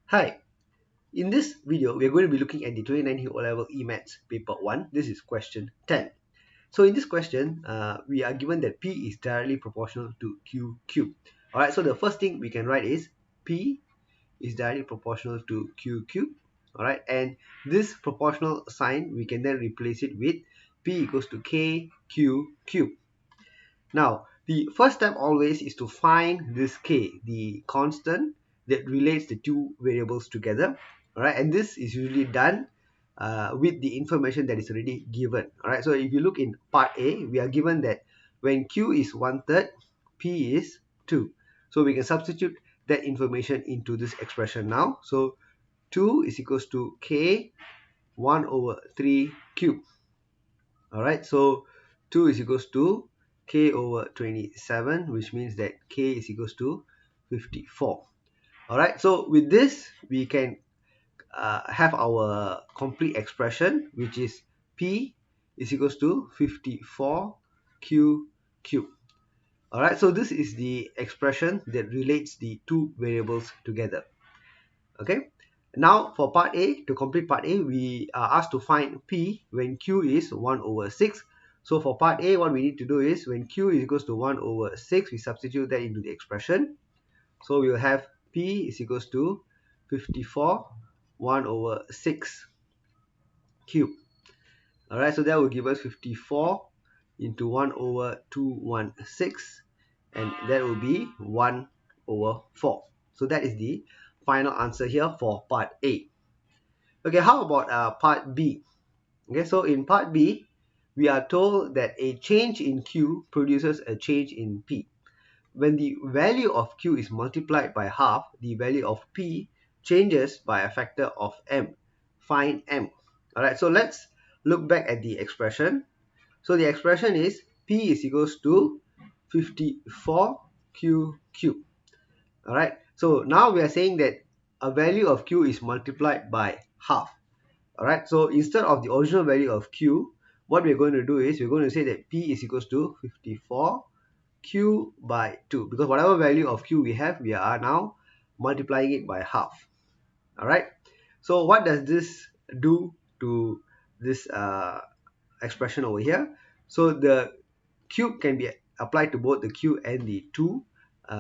Hi, in this video we are going to be looking at the 2019 O-Level E-Maths paper 1. This is question 10. So in this question, we are given that P is directly proportional to Q cubed. Alright, so the first thing we can write is P is directly proportional to Q cubed. Alright, and this proportional sign we can then replace it with P equals to K Q cubed. Now, the first step always is to find this K, the constant that relates the two variables together. All right, and this is usually done with the information that is already given. All right, so if you look in part A, we are given that when Q is 1/3, P is 2. So we can substitute that information into this expression now. So 2 is equals to K 1/3 cube. All right, so 2 is equals to K over 27, which means that K is equals to 54. All right, so with this, we can have our complete expression, which is P is equals to 54 Q cubed. All right, so this is the expression that relates the two variables together. Okay, now for part A, to complete part A, we are asked to find P when Q is 1/6. So for part A, what we need to do is when Q is equals to 1/6, we substitute that into the expression. So we will have P is equals to 54 1/6 cube. Alright, so that will give us 54 into 1/216, and that will be 1/4. So that is the final answer here for part A. Okay, how about part B? Okay, so in part B, we are told that a change in Q produces a change in P. When the value of Q is multiplied by half, the value of P changes by a factor of M. Find M. Alright, so let's look back at the expression. So the expression is P is equals to 54 Q cubed. Alright, so now we are saying that a value of Q is multiplied by half. Alright, so instead of the original value of Q, what we're going to do is we're going to say that P is equals to 54 Q by 2, because whatever value of Q we have, we are now multiplying it by half. Alright, so what does this do to this expression over here? So the cube can be applied to both the Q and the 2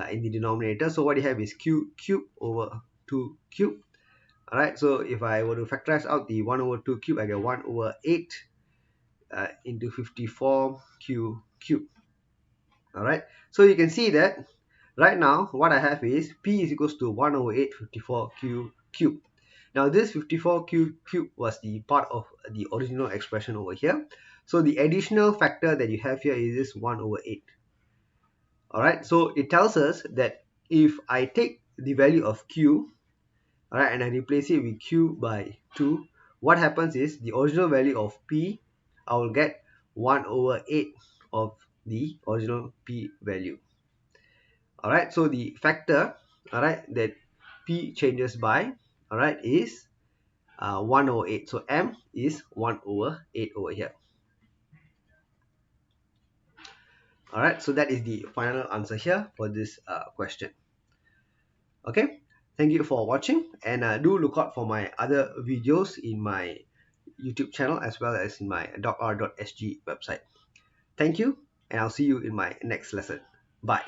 in the denominator. So what you have is Q cube over 2 cube. Alright, so if I were to factorize out the 1/2 cube, I get 1/8 into 54 Q cube. Alright, so you can see that right now what I have is P is equals to 1/8 54 Q cube. Now this 54 Q cube was the part of the original expression over here. So the additional factor that you have here is this 1/8. Alright, so it tells us that if I take the value of Q, alright, and I replace it with Q by 2, what happens is the original value of P, I will get 1/8 of the original P value. Alright, so the factor, alright, that P changes by, alright, is 1/8. So M is 1/8 over here. Alright, so that is the final answer here for this question. Okay, thank you for watching, and do look out for my other videos in my YouTube channel as well as in my docr.sg website. Thank you, and I'll see you in my next lesson. Bye.